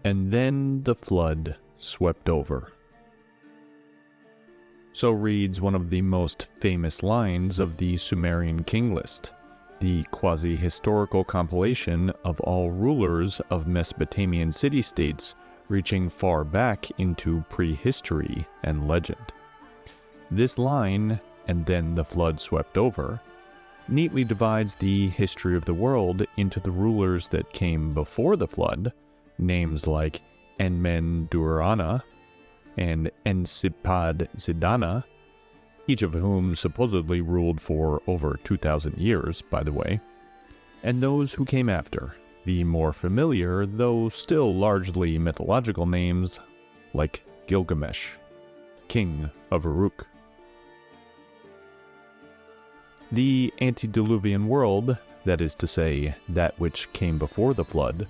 And then the flood swept over. So reads one of the most famous lines of the Sumerian king list, the quasi-historical compilation of all rulers of Mesopotamian city-states reaching far back into prehistory and legend. This line, "and then the flood swept over," neatly divides the history of the world into the rulers that came before the flood, names like Enmen-Durana and Ensipad-Zidana, each of whom supposedly ruled for over 2,000 years, by the way, and those who came after, the more familiar, though still largely mythological names like Gilgamesh, king of Uruk. The antediluvian world, that is to say, that which came before the flood,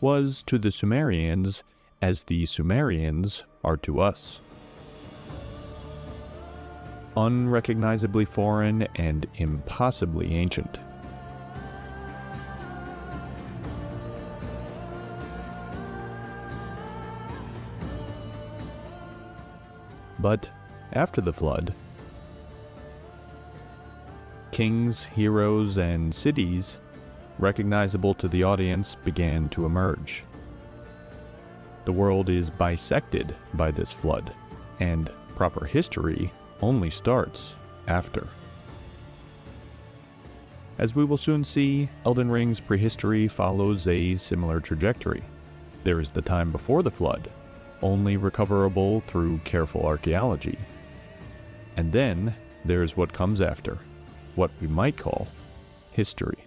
was to the Sumerians as the Sumerians are to us. Unrecognizably foreign and impossibly ancient. But after the flood, kings, heroes, and cities recognizable to the audience began to emerge. The world is bisected by this flood, and proper history only starts after. As we will soon see, Elden Ring's prehistory follows a similar trajectory. There is the time before the flood, only recoverable through careful archaeology. And then there's what comes after, what we might call history.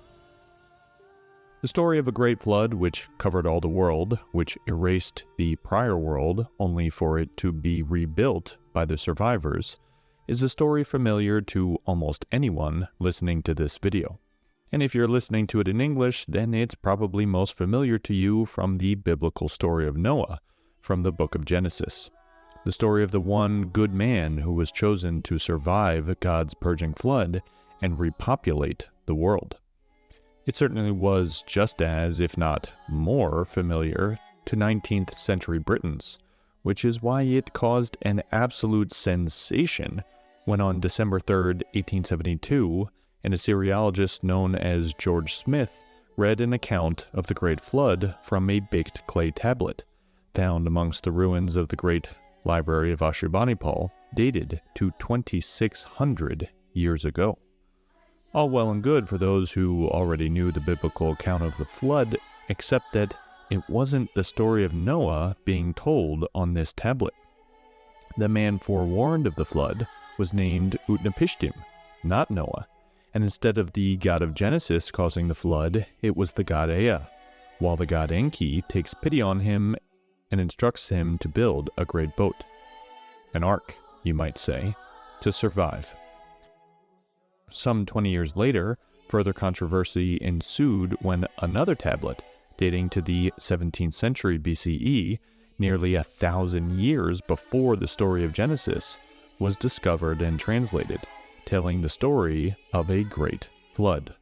The story of a great flood which covered all the world, which erased the prior world only for it to be rebuilt by the survivors, is a story familiar to almost anyone listening to this video. And if you're listening to it in English, then it's probably most familiar to you from the biblical story of Noah, from the book of Genesis. The story of the one good man who was chosen to survive God's purging flood and repopulate the world. It certainly was just as, if not more, familiar to 19th century Britons, which is why it caused an absolute sensation when on December 3rd, 1872, an Assyriologist known as George Smith read an account of the Great Flood from a baked clay tablet, found amongst the ruins of the Great Library of Ashurbanipal, dated to 2,600 years ago. All well and good for those who already knew the biblical account of the flood, except that it wasn't the story of Noah being told on this tablet. The man forewarned of the flood was named Utnapishtim, not Noah, and instead of the god of Genesis causing the flood, it was the god Ea, while the god Enki takes pity on him and instructs him to build a great boat. An ark, you might say, to survive. Some 20 years later, further controversy ensued when another tablet, dating to the 17th century BCE, nearly 1,000 years before the story of Genesis, was discovered and translated, telling the story of a great flood.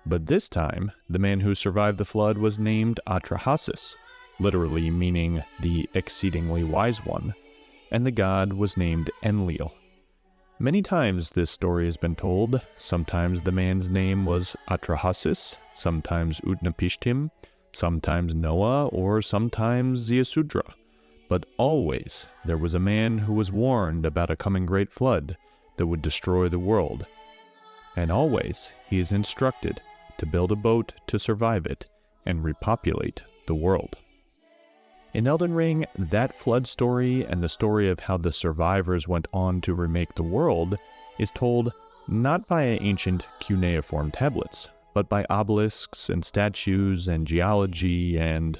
But this time, the man who survived the flood was named Atrahasis, literally meaning the exceedingly wise one, and the god was named Enlil. Many times this story has been told. Sometimes the man's name was Atrahasis, sometimes Utnapishtim, sometimes Noah, or sometimes Ziusudra. But always there was a man who was warned about a coming great flood that would destroy the world. And always he is instructed to build a boat to survive it and repopulate the world. In Elden Ring, that flood story and the story of how the survivors went on to remake the world is told not via ancient cuneiform tablets, but by obelisks and statues and geology and,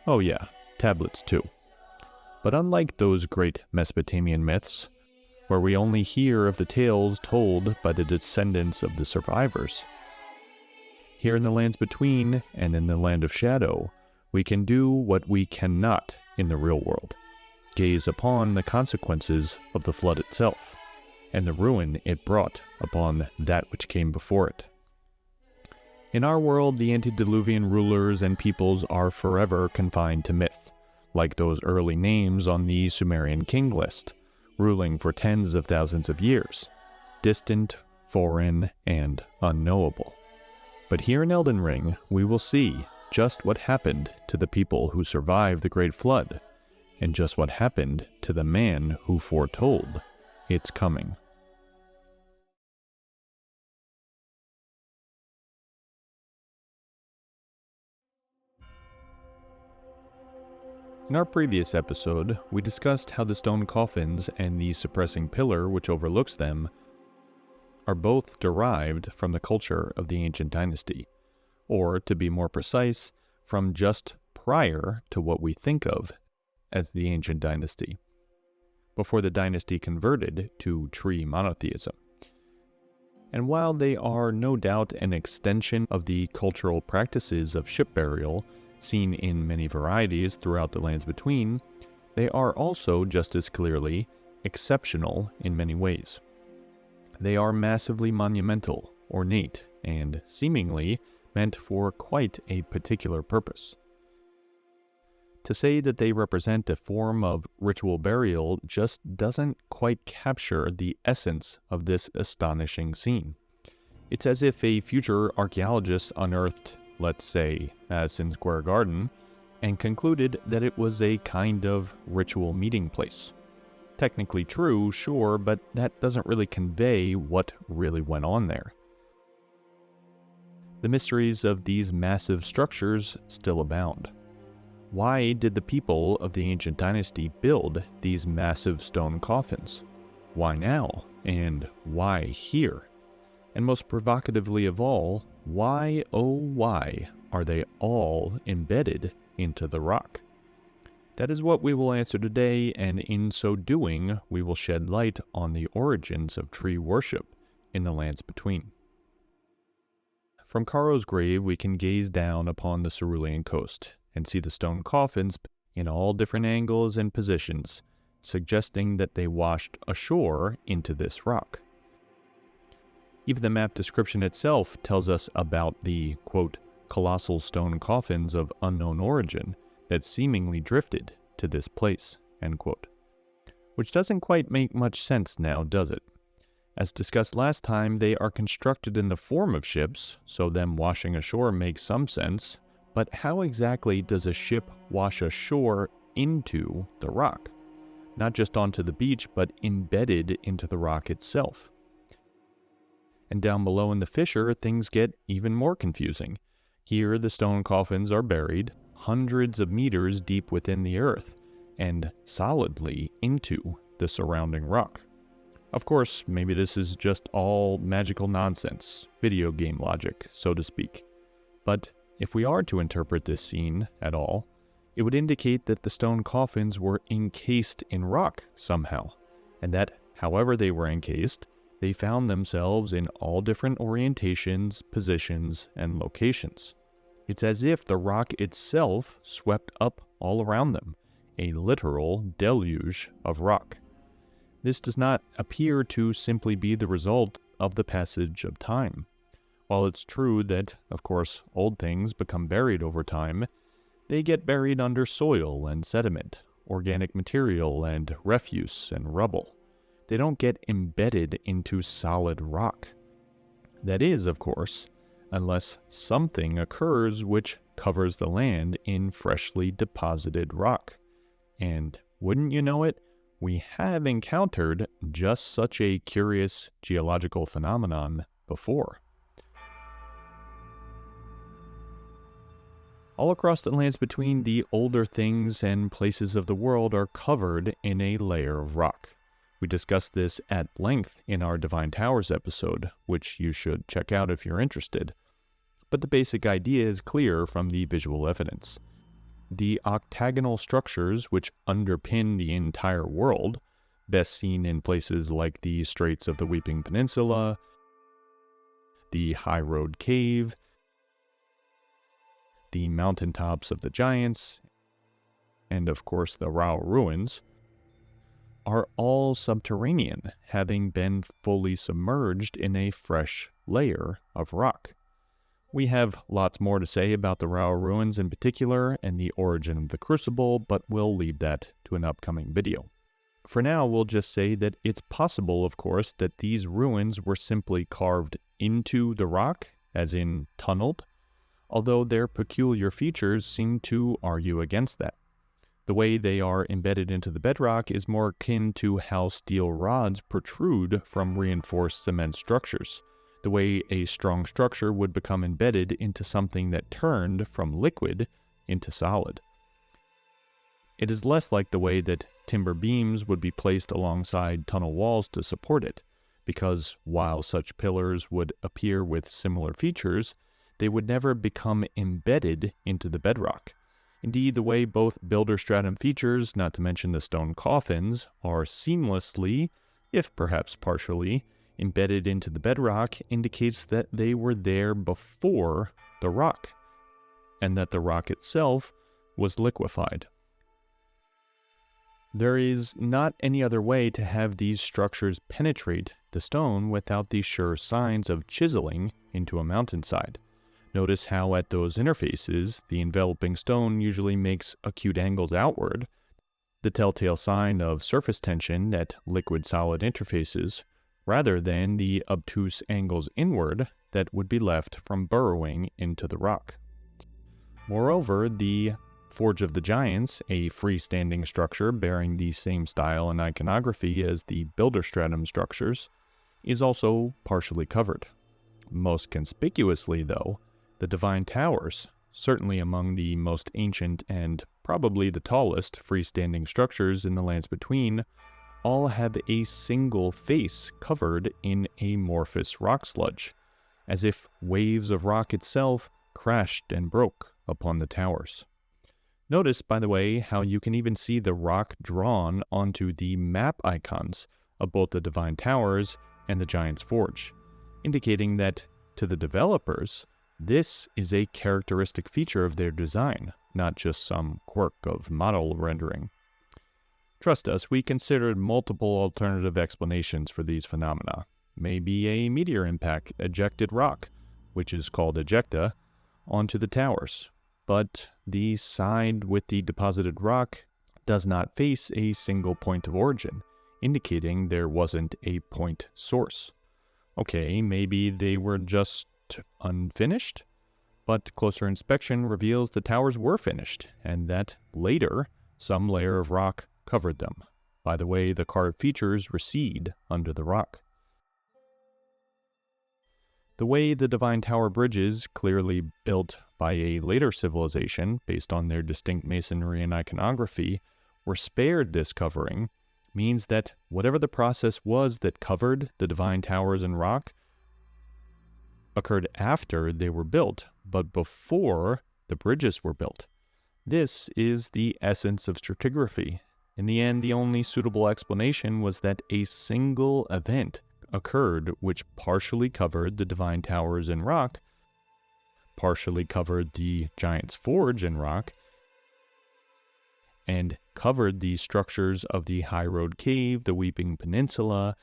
oh yeah, tablets too. But unlike those great Mesopotamian myths, where we only hear of the tales told by the descendants of the survivors, here in the lands between and in the land of shadow, we can do what we cannot in the real world, gaze upon the consequences of the flood itself, and the ruin it brought upon that which came before it. In our world, the antediluvian rulers and peoples are forever confined to myth, like those early names on the Sumerian king list, ruling for tens of thousands of years, distant, foreign, and unknowable. But here in Elden Ring, we will see just what happened to the people who survived the Great Flood, and just what happened to the man who foretold its coming. In our previous episode, we discussed how the stone coffins and the suppressing pillar which overlooks them are both derived from the culture of the ancient dynasty, or, to be more precise, from just prior to what we think of as the ancient dynasty, before the dynasty converted to tree monotheism. And while they are no doubt an extension of the cultural practices of ship burial seen in many varieties throughout the lands between, they are also just as clearly exceptional in many ways. They are massively monumental, ornate, and seemingly meant for quite a particular purpose. To say that they represent a form of ritual burial just doesn't quite capture the essence of this astonishing scene. It's as if a future archaeologist unearthed, let's say, Madison Square Garden, and concluded that it was a kind of ritual meeting place. Technically true, sure, but that doesn't really convey what really went on there. The mysteries of these massive structures still abound. Why did the people of the ancient dynasty build these massive stone coffins? Why now? And why here? And most provocatively of all, why, oh why, are they all embedded into the rock? That is what we will answer today, and in so doing, we will shed light on the origins of tree worship in the lands between. From Caro's grave, we can gaze down upon the cerulean coast and see the stone coffins in all different angles and positions, suggesting that they washed ashore into this rock. Even the map description itself tells us about the, quote, colossal stone coffins of unknown origin that seemingly drifted to this place, end quote. Which doesn't quite make much sense now, does it? As discussed last time, they are constructed in the form of ships, so them washing ashore makes some sense, but how exactly does a ship wash ashore into the rock? Not just onto the beach, but embedded into the rock itself. And down below in the fissure, things get even more confusing. Here, the stone coffins are buried hundreds of meters deep within the earth, and solidly into the surrounding rock. Of course, maybe this is just all magical nonsense, video game logic, so to speak. But if we are to interpret this scene at all, it would indicate that the stone coffins were encased in rock somehow, and that, however they were encased, they found themselves in all different orientations, positions, and locations. It's as if the rock itself swept up all around them, a literal deluge of rock. This does not appear to simply be the result of the passage of time. While it's true that, of course, old things become buried over time, they get buried under soil and sediment, organic material and refuse and rubble. They don't get embedded into solid rock. That is, of course, unless something occurs which covers the land in freshly deposited rock. And wouldn't you know it, we have encountered just such a curious geological phenomenon before. All across the lands between, the older things and places of the world are covered in a layer of rock. We discussed this at length in our Divine Towers episode, which you should check out if you're interested. But the basic idea is clear from the visual evidence. The octagonal structures which underpin the entire world, best seen in places like the Straits of the Weeping Peninsula, the High Road Cave, the mountaintops of the Giants, and of course the Rao Ruins, are all subterranean, having been fully submerged in a fresh layer of rock. We have lots more to say about the Rao ruins in particular and the origin of the crucible, but we'll leave that to an upcoming video. For now, we'll just say that it's possible, of course, that these ruins were simply carved into the rock, as in tunneled, although their peculiar features seem to argue against that. The way they are embedded into the bedrock is more akin to how steel rods protrude from reinforced cement structures, the way a strong structure would become embedded into something that turned from liquid into solid. It is less like the way that timber beams would be placed alongside tunnel walls to support it, because while such pillars would appear with similar features, they would never become embedded into the bedrock. Indeed, the way both builder stratum features, not to mention the stone coffins, are seamlessly, if perhaps partially, embedded into the bedrock indicates that they were there before the rock, and that the rock itself was liquefied. There is not any other way to have these structures penetrate the stone without the sure signs of chiseling into a mountainside. Notice how at those interfaces, the enveloping stone usually makes acute angles outward, the telltale sign of surface tension at liquid-solid interfaces, rather than the obtuse angles inward that would be left from burrowing into the rock. Moreover, the Forge of the Giants, a freestanding structure bearing the same style and iconography as the builder stratum structures, is also partially covered. Most conspicuously, though, the Divine Towers, certainly among the most ancient and probably the tallest freestanding structures in the lands between, all have a single face covered in amorphous rock sludge, as if waves of rock itself crashed and broke upon the towers. Notice, by the way, how you can even see the rock drawn onto the map icons of both the Divine Towers and the Giant's Forge, indicating that, to the developers, this is a characteristic feature of their design, not just some quirk of model rendering. Trust us, we considered multiple alternative explanations for these phenomena. Maybe a meteor impact ejected rock, which is called ejecta, onto the towers. But the side with the deposited rock does not face a single point of origin, indicating there wasn't a point source. Okay, maybe they were just unfinished, but closer inspection reveals the towers were finished, and that later some layer of rock covered them, by the way the carved features recede under the rock. The way the Divine Tower bridges, clearly built by a later civilization based on their distinct masonry and iconography, were spared this covering, means that whatever the process was that covered the Divine Towers and rock occurred after they were built, but before the bridges were built. This is the essence of stratigraphy. In the end, the only suitable explanation was that a single event occurred which partially covered the Divine Towers in rock, partially covered the Giant's Forge in rock, and covered the structures of the High Road Cave, the Weeping Peninsula,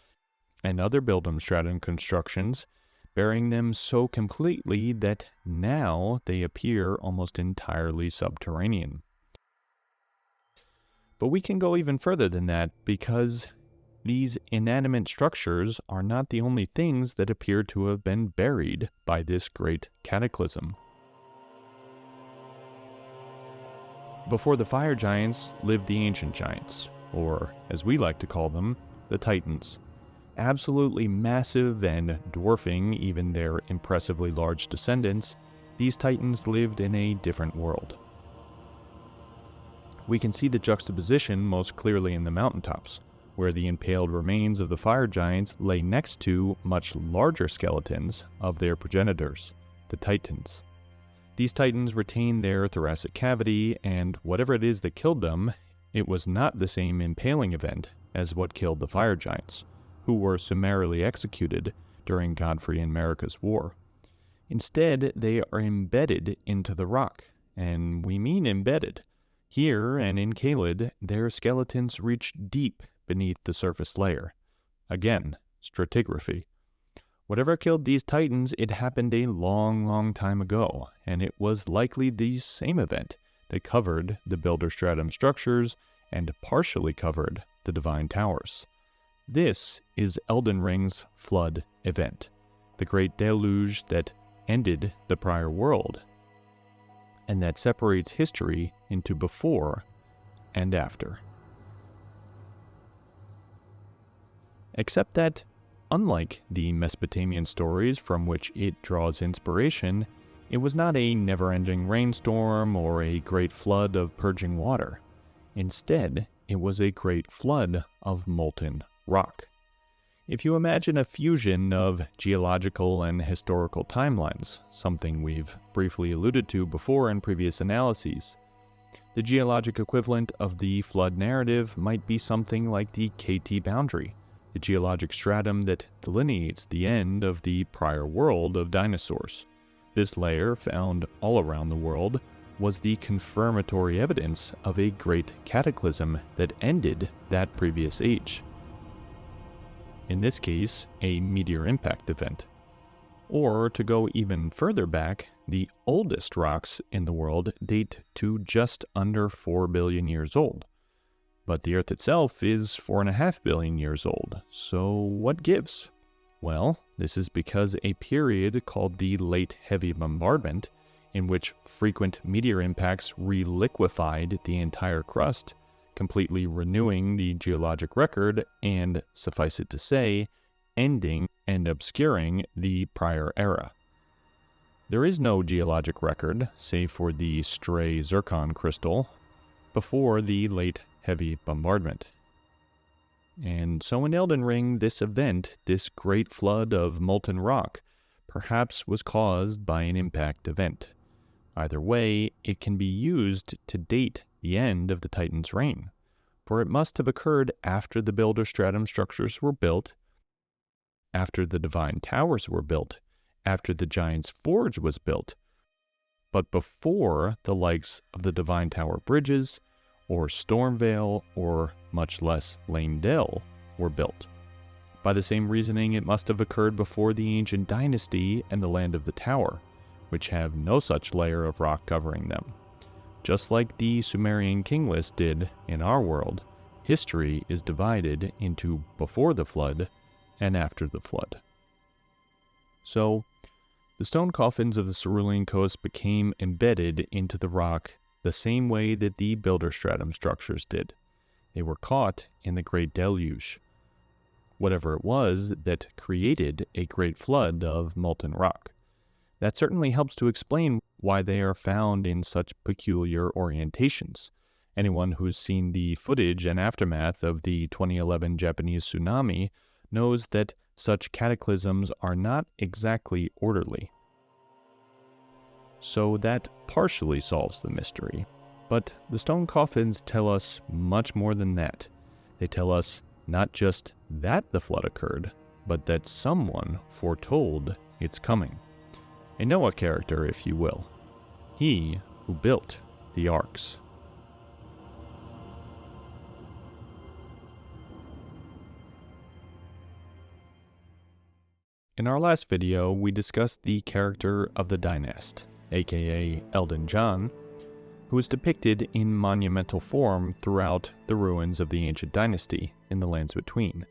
and other Bildum stratum constructions, burying them so completely that now they appear almost entirely subterranean. But we can go even further than that, because these inanimate structures are not the only things that appear to have been buried by this great cataclysm. Before the fire giants lived the ancient giants, or as we like to call them, the Titans. Absolutely massive and dwarfing even their impressively large descendants, these Titans lived in a different world. We can see the juxtaposition most clearly in the mountaintops, where the impaled remains of the fire giants lay next to much larger skeletons of their progenitors, the Titans. These Titans retained their thoracic cavity, and whatever it is that killed them, it was not the same impaling event as what killed the fire giants, who were summarily executed during Godfrey and Marika's War. Instead, they are embedded into the rock, and we mean embedded. Here and in Caelid, their skeletons reach deep beneath the surface layer. Again, stratigraphy. Whatever killed these titans, it happened a long, long time ago, and it was likely the same event that covered the builder stratum structures and partially covered the divine towers. This is Elden Ring's flood event, the great deluge that ended the prior world, and that separates history into before and after. Except that, unlike the Mesopotamian stories from which it draws inspiration, it was not a never-ending rainstorm or a great flood of purging water. Instead, it was a great flood of molten rock. If you imagine a fusion of geological and historical timelines, something we've briefly alluded to before in previous analyses, the geologic equivalent of the flood narrative might be something like the KT boundary, the geologic stratum that delineates the end of the prior world of dinosaurs. This layer, found all around the world, was the confirmatory evidence of a great cataclysm that ended that previous age. In this case, a meteor impact event. Or, to go even further back, the oldest rocks in the world date to just under 4 billion years old. But the Earth itself is 4.5 billion years old, so what gives? Well, this is because a period called the Late Heavy Bombardment, in which frequent meteor impacts reliquefied the entire crust, completely renewing the geologic record and, suffice it to say, ending and obscuring the prior era. There is no geologic record, save for the stray zircon crystal, before the Late Heavy Bombardment. And so in Elden Ring, this event, this great flood of molten rock, perhaps was caused by an impact event. Either way, it can be used to date the end of the Titan's reign, for it must have occurred after the builder stratum structures were built, after the divine towers were built, after the giant's forge was built, but before the likes of the divine tower bridges, or Stormveil, or much less Leyndell were built. By the same reasoning, it must have occurred before the ancient dynasty and the land of the tower, which have no such layer of rock covering them. Just like the Sumerian king list did in our world, history is divided into before the flood and after the flood. So, the stone coffins of the Cerulean coast became embedded into the rock the same way that the builder stratum structures did. They were caught in the Great Deluge, whatever it was that created a great flood of molten rock. That certainly helps to explain why they are found in such peculiar orientations. Anyone who's seen the footage and aftermath of the 2011 Japanese tsunami knows that such cataclysms are not exactly orderly. So that partially solves the mystery. But the stone coffins tell us much more than that. They tell us not just that the flood occurred, but that someone foretold its coming. A Noah character, if you will. He who built the Arks. In our last video, we discussed the character of the Dynast, aka Elden John, who is depicted in monumental form throughout the ruins of the ancient dynasty in the lands between,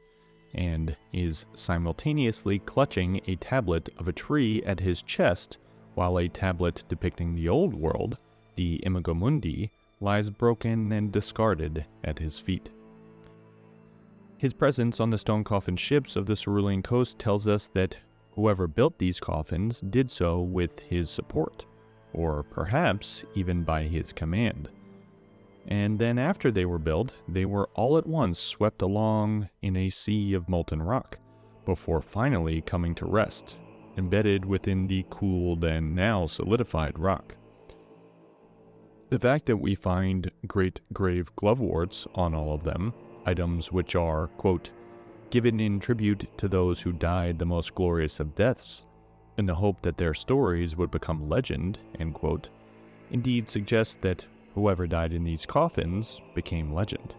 and is simultaneously clutching a tablet of a tree at his chest, while a tablet depicting the old world, the Imago Mundi, lies broken and discarded at his feet. His presence on the stone coffin ships of the Cerulean coast tells us that whoever built these coffins did so with his support, or perhaps even by his command. And then after they were built, they were all at once swept along in a sea of molten rock, before finally coming to rest, embedded within the cooled and now solidified rock. The fact that we find great grave gloveworts on all of them, items which are, quote, given in tribute to those who died the most glorious of deaths, in the hope that their stories would become legend, end quote, indeed suggests that whoever died in these coffins became legend.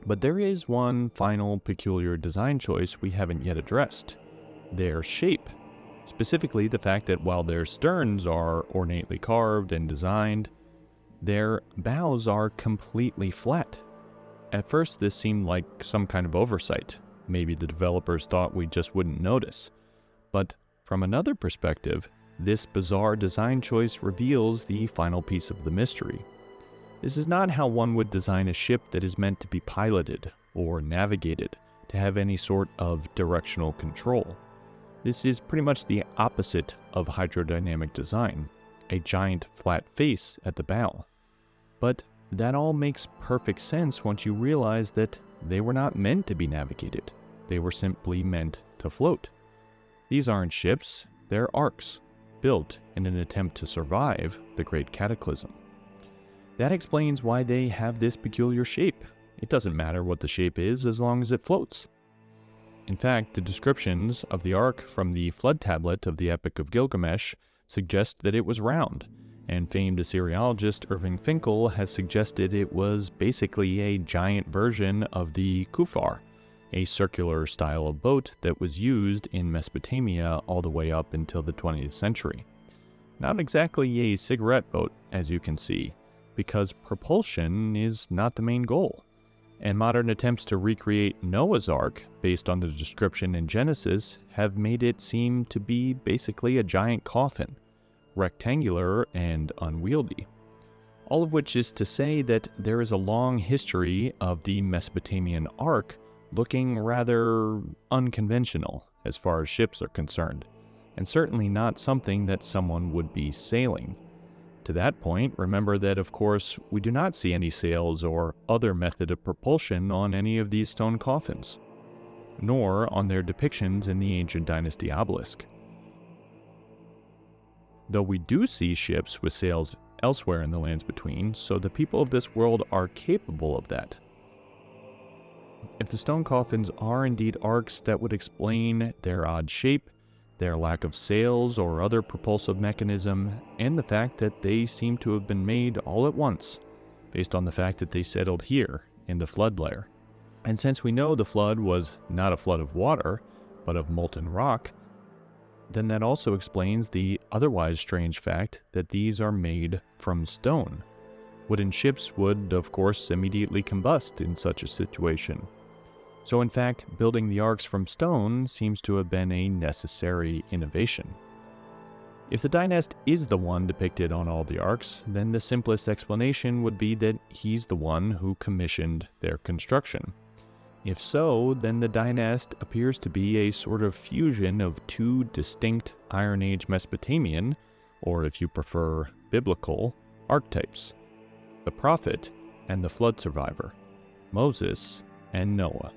But there is one final peculiar design choice we haven't yet addressed, their shape. Specifically, the fact that while their sterns are ornately carved and designed, their bows are completely flat. At first, this seemed like some kind of oversight. Maybe the developers thought we just wouldn't notice. But from another perspective, this bizarre design choice reveals the final piece of the mystery. This is not how one would design a ship that is meant to be piloted or navigated, to have any sort of directional control. This is pretty much the opposite of hydrodynamic design, a giant flat face at the bow. But that all makes perfect sense once you realize that they were not meant to be navigated. They were simply meant to float. These aren't ships, they're arks, built in an attempt to survive the Great Cataclysm. That explains why they have this peculiar shape. It doesn't matter what the shape is as long as it floats. In fact, the descriptions of the Ark from the flood tablet of the Epic of Gilgamesh suggest that it was round, and famed Assyriologist Irving Finkel has suggested it was basically a giant version of the kufar, a circular style of boat that was used in Mesopotamia all the way up until the 20th century. Not exactly a cigarette boat, as you can see, because propulsion is not the main goal. And modern attempts to recreate Noah's Ark, based on the description in Genesis, have made it seem to be basically a giant coffin, rectangular and unwieldy. All of which is to say that there is a long history of the Mesopotamian Ark looking rather unconventional as far as ships are concerned, and certainly not something that someone would be sailing. To that point, remember that, of course, we do not see any sails or other method of propulsion on any of these stone coffins, nor on their depictions in the ancient Dynasty obelisk. Though we do see ships with sails elsewhere in the lands between, so the people of this world are capable of that. If the stone coffins are indeed arks, that would explain their odd shape, their lack of sails or other propulsive mechanism, and the fact that they seem to have been made all at once, based on the fact that they settled here in the flood layer. And since we know the flood was not a flood of water, but of molten rock, then that also explains the otherwise strange fact that these are made from stone. Wooden ships would, of course, immediately combust in such a situation. So in fact, building the arks from stone seems to have been a necessary innovation. If the Dynast is the one depicted on all the arks, then the simplest explanation would be that he's the one who commissioned their construction. If so, then the Dynast appears to be a sort of fusion of two distinct Iron Age Mesopotamian, or if you prefer, biblical, archetypes: the prophet and the flood survivor, Moses and Noah.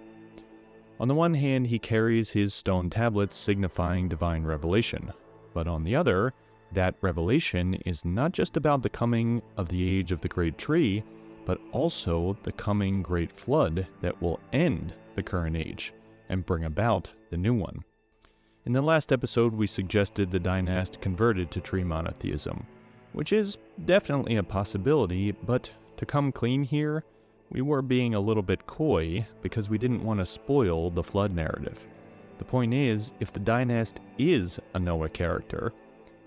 On the one hand, he carries his stone tablets signifying divine revelation, but on the other, that revelation is not just about the coming of the age of the Great Tree, but also the coming Great Flood that will end the current age and bring about the new one. In the last episode, we suggested the Dynast converted to tree monotheism, which is definitely a possibility, but to come clean here, we were being a little bit coy because we didn't want to spoil the flood narrative. The point is, if the Dynast is a Noah character,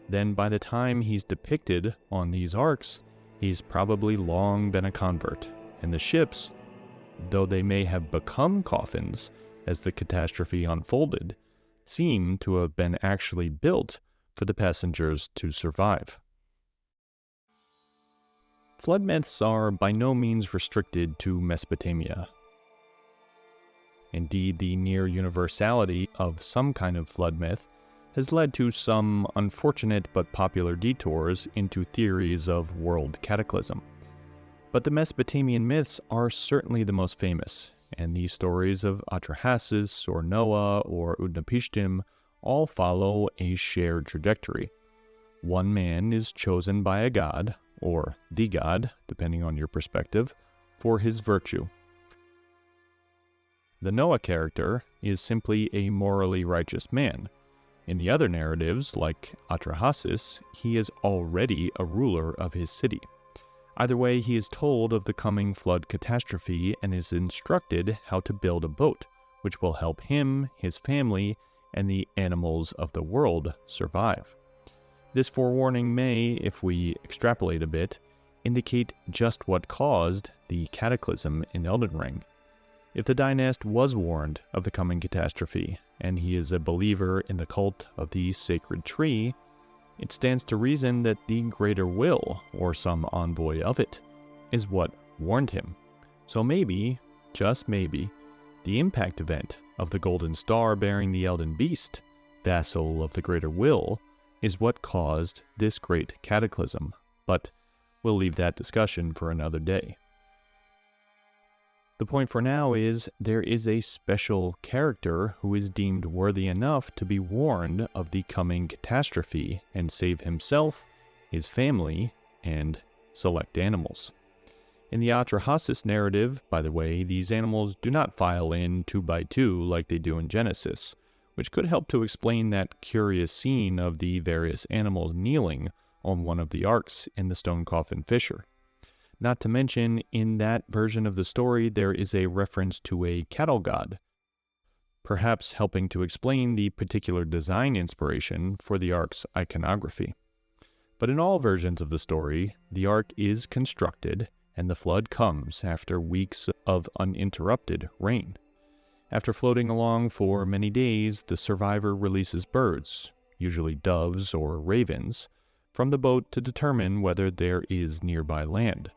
then by the time he's depicted on these arks, he's probably long been a convert, and the ships, though they may have become coffins as the catastrophe unfolded, seem to have been actually built for the passengers to survive. Flood myths are by no means restricted to Mesopotamia. Indeed, the near universality of some kind of flood myth has led to some unfortunate but popular detours into theories of world cataclysm. But the Mesopotamian myths are certainly the most famous, and these stories of Atrahasis or Noah or Utnapishtim all follow a shared trajectory. One man is chosen by a god, or the god, depending on your perspective, for his virtue. The Noah character is simply a morally righteous man. In the other narratives, like Atrahasis, he is already a ruler of his city. Either way, he is told of the coming flood catastrophe and is instructed how to build a boat, which will help him, his family, and the animals of the world survive. This forewarning may, if we extrapolate a bit, indicate just what caused the cataclysm in Elden Ring. If the Dynast was warned of the coming catastrophe, and he is a believer in the cult of the sacred tree, it stands to reason that the Greater Will, or some envoy of it, is what warned him. So maybe, just maybe, the impact event of the golden star bearing the Elden Beast, vassal of the Greater Will, is what caused this great cataclysm, but we'll leave that discussion for another day. The point for now is there is a special character who is deemed worthy enough to be warned of the coming catastrophe and save himself, his family, and select animals. In the Atrahasis narrative, by the way, these animals do not file in 2 by 2 like they do in Genesis, which could help to explain that curious scene of the various animals kneeling on one of the arks in the Stone Coffin fissure. Not to mention, in that version of the story, there is a reference to a cattle god, perhaps helping to explain the particular design inspiration for the ark's iconography. But in all versions of the story, the ark is constructed, and the flood comes after weeks of uninterrupted rain. After floating along for many days, the survivor releases birds, usually doves or ravens, from the boat to determine whether there is nearby land.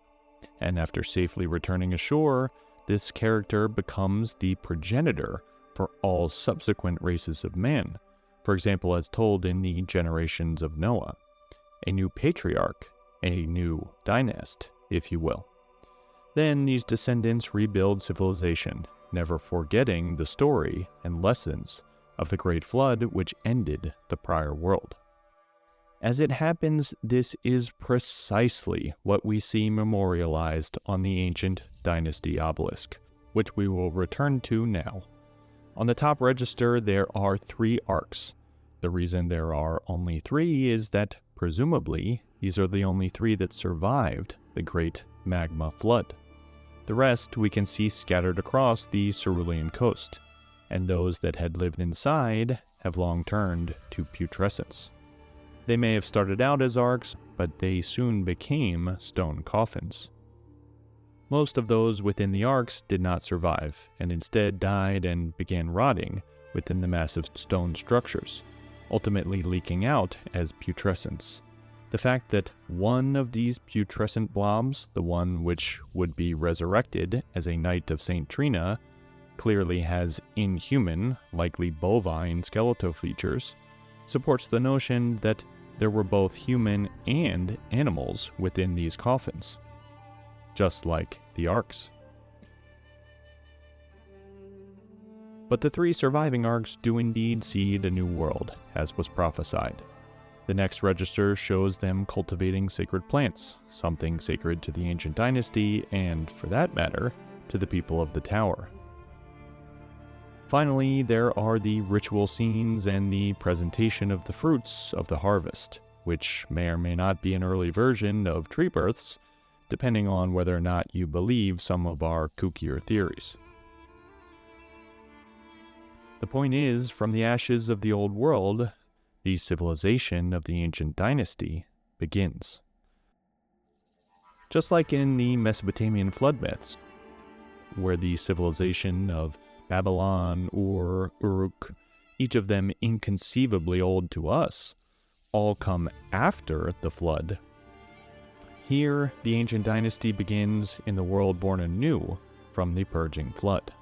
And after safely returning ashore, this character becomes the progenitor for all subsequent races of man, for example as told in the generations of Noah. A new patriarch, a new dynast, if you will. Then these descendants rebuild civilization, never forgetting the story and lessons of the Great Flood which ended the prior world. As it happens, this is precisely what we see memorialized on the ancient Dynasty obelisk, which we will return to now. On the top register, there are 3 arks. The reason there are only 3 is that, presumably, these are the only 3 that survived the Great Magma Flood. The rest we can see scattered across the Cerulean coast, and those that had lived inside have long turned to putrescence. They may have started out as arks, but they soon became stone coffins. Most of those within the arks did not survive, and instead died and began rotting within the massive stone structures, ultimately leaking out as putrescence. The fact that one of these putrescent blobs, the one which would be resurrected as a Knight of St. Trina, clearly has inhuman, likely bovine skeletal features, supports the notion that there were both human and animals within these coffins, just like the arks. But the 3 surviving arks do indeed seed a new world, as was prophesied. The next register shows them cultivating sacred plants, something sacred to the ancient dynasty and, for that matter, to the people of the tower. Finally, there are the ritual scenes and the presentation of the fruits of the harvest, which may or may not be an early version of tree births, depending on whether or not you believe some of our kookier theories. The point is, from the ashes of the old world, the civilization of the ancient dynasty begins. Just like in the Mesopotamian flood myths, where the civilization of Babylon or Uruk, each of them inconceivably old to us, all come after the flood. Here, the ancient dynasty begins in the world born anew from the purging flood.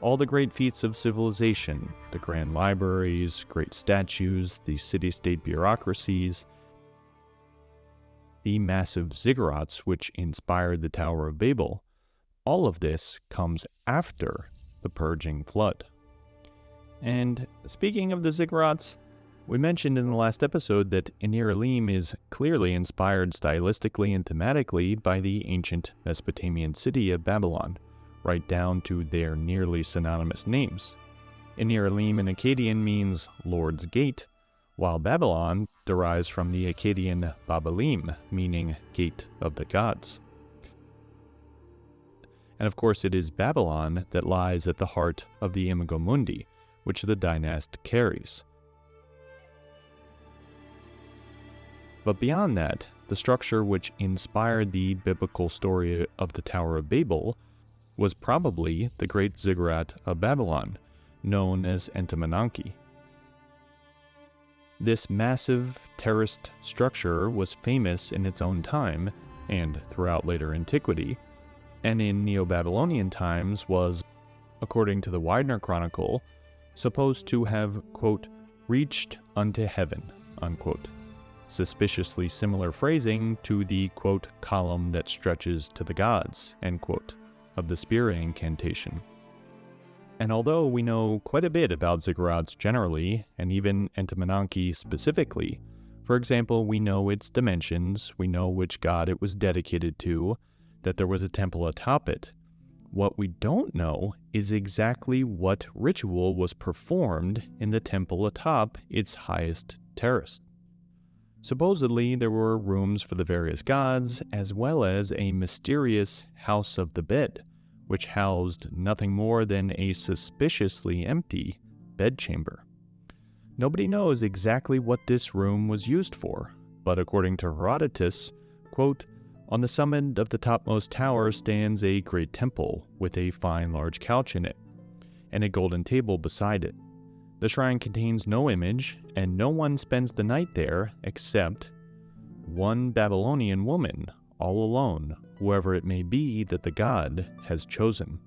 All the great feats of civilization, the grand libraries, great statues, the city-state bureaucracies, the massive ziggurats which inspired the Tower of Babel, all of this comes after the purging flood. And speaking of the ziggurats, we mentioned in the last episode that Enir-Ilim is clearly inspired stylistically and thematically by the ancient Mesopotamian city of Babylon, right down to their nearly synonymous names. Enir-Ilim in Akkadian means Lord's Gate, while Babylon derives from the Akkadian Babalim, meaning Gate of the Gods. And of course it is Babylon that lies at the heart of the Imago Mundi, which the dynasty carries. But beyond that, the structure which inspired the biblical story of the Tower of Babel was probably the great ziggurat of Babylon, known as Entomonanki. This massive terraced structure was famous in its own time and throughout later antiquity, and in Neo-Babylonian times was, according to the Widener Chronicle, supposed to have, quote, reached unto heaven, unquote. Suspiciously similar phrasing to the, quote, column that stretches to the gods, end quote, of the spear incantation. And although we know quite a bit about ziggurats generally, and even Entomonanki specifically, for example, we know its dimensions, we know which god it was dedicated to, that there was a temple atop it. What we don't know is exactly what ritual was performed in the temple atop its highest terrace. Supposedly, there were rooms for the various gods, as well as a mysterious house of the bed, which housed nothing more than a suspiciously empty bedchamber. Nobody knows exactly what this room was used for, but according to Herodotus, quote, on the summit of the topmost tower stands a great temple with a fine large couch in it, and a golden table beside it. The shrine contains no image, and no one spends the night there except one Babylonian woman, all alone, whoever it may be that the god has chosen.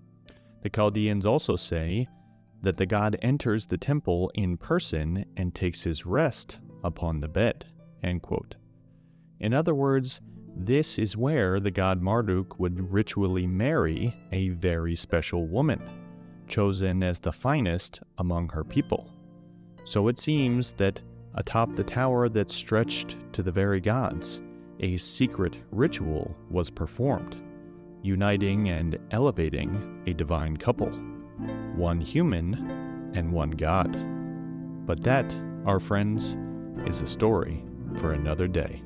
The Chaldeans also say that the god enters the temple in person and takes his rest upon the bed, end quote. In other words, this is where the god Marduk would ritually marry a very special woman, chosen as the finest among her people. So it seems that atop the tower that stretched to the very gods, a secret ritual was performed, uniting and elevating a divine couple, one human and one god. But that, our friends, is a story for another day.